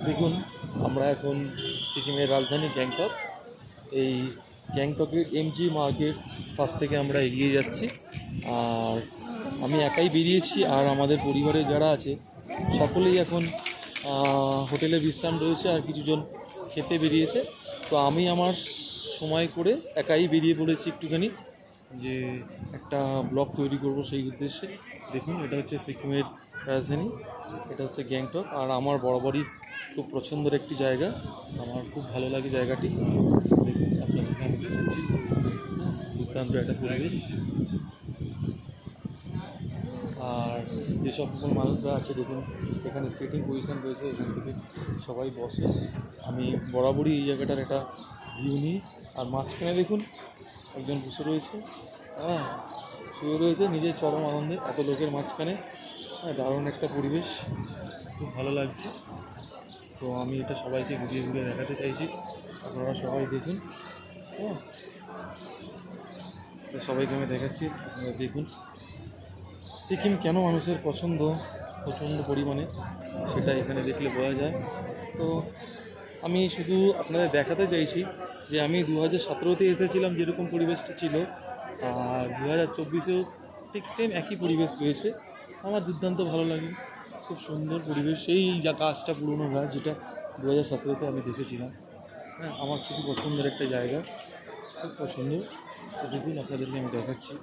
দেখুন, আমরা এখন সিকিমের রাজধানী গ্যাংটক। এই গ্যাংটকের এমজি মার্কেট পাশ থেকে আমরা এগিয়ে যাচ্ছি। আর আমি একাই বেরিয়েছি, আর আমাদের পরিবারে যারা আছে সকলেই এখন হোটেলে বিশ্রাম রয়েছে, আর কিছুজন খেতে বেরিয়েছে। তো আমি আমার সময় করে একাই বেরিয়ে পড়েছি একটুখানি, যে একটা ব্লগ তৈরি করব সেই উদ্দেশ্যে। দেখুন, এটা হচ্ছে সিকিমের রাজধানী, এটা হচ্ছে গ্যাংটক। আর আমার বরাবরই খুব পছন্দের একটি জায়গা, আমার খুব ভালো লাগে জায়গাটি। দেখুন, আপনাদেরকে আমি দেখাচ্ছি, দুর্দান্ত একটা পরিবেশ। আর যেসব মানুষরা আছে দেখুন, এখানে সিটিং পজিশান রয়েছে, এখান থেকে সবাই বসে। আমি বরাবরই এই জায়গাটার একটা ভিউ নিই। আর মাঝখানে দেখুন একজন বসে রয়েছে, শুয়ে রয়েছে নিজের চরম আনন্দে, এত লোকের মাঝখানে। দারুণ একটা পরিবেশ, খুব ভালো লাগছে। তো আমি এটা সবাইকে ঘুরিয়ে ঘুরিয়ে দেখাতে চাইছি, আপনারা সবাই দেখুন। সবাইকে আমি দেখাচ্ছি, আপনারা দেখুন সিকিম কেন মানুষের পছন্দ প্রচণ্ড পরিমাণে, সেটা এখানে দেখলে বোঝা যায়। তো আমি শুধু আপনাদের দেখাতে চাইছি যে আমি 2017-তে এসেছিলাম, যেরকম পরিবেশটা ছিল, আর 2024-এও ঠিক সেম একই পরিবেশ রয়েছে। আমার দুর্দান্ত ভালো লাগে, খুব সুন্দর পরিবেশ। এই গাছটা পুরনো গাছ, যেটা 2017-তে আমি দেখেছিলাম। আমার খুবই পছন্দের একটা জায়গা, খুব পছন্দ। তো দেখুন, আপনাদেরকে আমি দেখাচ্ছি।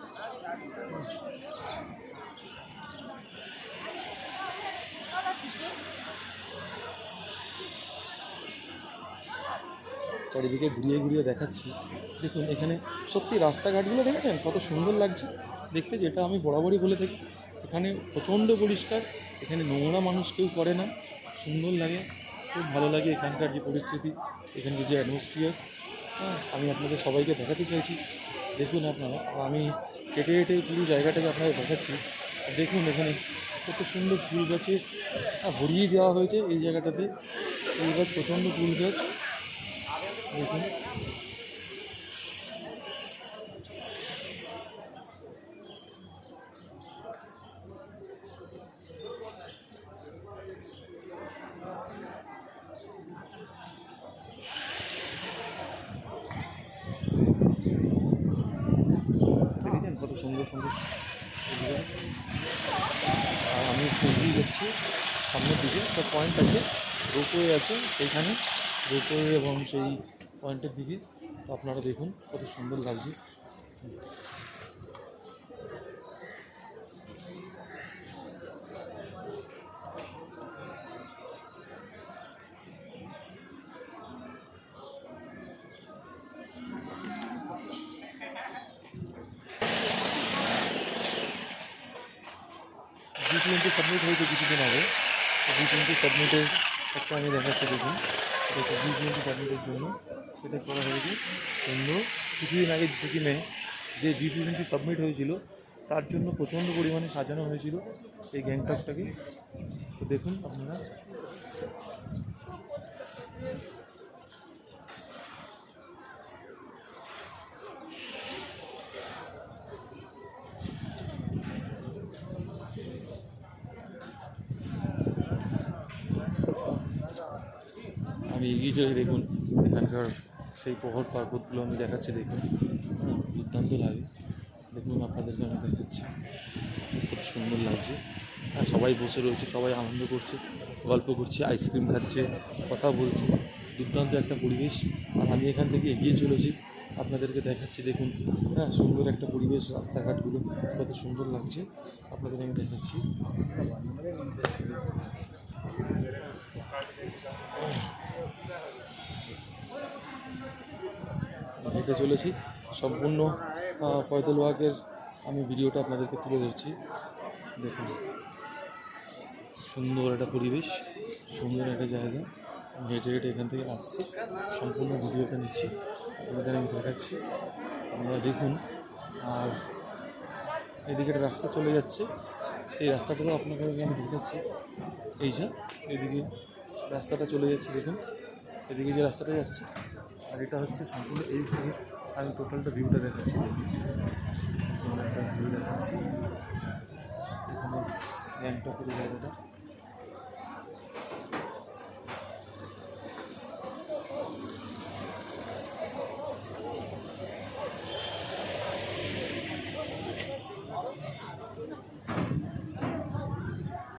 চারিদিকে ঘুরিয়ে ঘুরিয়ে দেখাচ্ছি। দেখুন, এখানে সত্যি রাস্তাঘাটগুলো দেখেছেন কত সুন্দর লাগছে দেখতে, যেটা আমি বরাবরই বলে থাকি। এখানে প্রচণ্ড পরিষ্কার, এখানে নোংরা মানুষ কেউ করে না, সুন্দর লাগে, খুব ভালো লাগে এখানকার যে পরিস্থিতি, এখানকার যে অ্যাটমসফিয়ার। আমি আপনাদের সবাইকে দেখাতে চাইছি। দেখুন আপনারা, আমি হেঁটে হেঁটে পুরো জায়গাটাকে আপনাদের দেখাচ্ছি। দেখুন এখানে কত সুন্দর ফুল গাছে ভরিয়ে দেওয়া হয়েছে এই জায়গাটাতে। ফুল গাছ, প্রচণ্ড ফুল গাছ দেখুন। দেখেছেন কত সুন্দর সুন্দর। আর আমি এগিয়ে যাচ্ছি সামনের দিকে, একটা পয়েন্ট আছে, রোপওয়ে আছে সেইখানে, রোপওয়ে এবং সেই পয়েন্টের দিকে। তো আপনারা দেখুন কত সুন্দর লাগছে। G20 সাবমিট হয়েছে কিছুদিন আগে। G20 সাবমিটের একটা আমি দেখাচ্ছি, দেখুন এটা G20 সাবমিটের জন্য সেটা করা হয়েছে সুন্দর। কিছুদিন আগে সিকিমে যে G20 সাবমিট হয়েছিল, তার জন্য প্রচণ্ড পরিমাণে সাজানো হয়েছিল এই গ্যাংটকটাকে। তো দেখুন আপনারা, আমি এগিয়ে চলে দেখুন এখানকার সেই পাহাড় পর্বতগুলো আমি দেখাচ্ছি। দেখুন, দুর্দান্ত লাগে। দেখুন, আপনাদেরকে আমি দেখাচ্ছি কত সুন্দর লাগছে। আর সবাই বসে রয়েছে, সবাই আনন্দ করছে, গল্প করছে, আইসক্রিম খাচ্ছে, কথা বলছে, দুর্দান্ত একটা পরিবেশ। আর আমি এখান থেকে এগিয়ে চলেছি, আপনাদেরকে দেখাচ্ছি। দেখুন, সুন্দর একটা পরিবেশ, রাস্তাঘাটগুলো কত সুন্দর লাগছে, আপনাদের আমি দেখাচ্ছি। হেঁটে চলেছি সম্পূর্ণ পয়দল ওয়াকের আমি ভিডিওটা আপনাদেরকে তুলে ধরছি। দেখুন, সুন্দর একটা পরিবেশ, সুন্দর একটা জায়গা। আমি হেঁটে হেঁটে এখান থেকে আসছি, সম্পূর্ণ ভিডিওটা নিচ্ছি, আপনাদের আমি দেখাচ্ছি, আপনারা দেখুন। আর এদিকে একটা রাস্তা চলে যাচ্ছে, এই রাস্তাটাও আপনাদেরকে আমি দেখাচ্ছি। এই যে এদিকে রাস্তাটা চলে যাচ্ছে, দেখুন এদিকে যে রাস্তাটা যাচ্ছে, আর এটা হচ্ছে সম্পূর্ণ এই থেকে আমি টোটালটা ভিউটা দেখাচ্ছি। দেখুন, একটা ভিউ দেখাচ্ছি এখানে গ্যাংটকের জায়গাটা।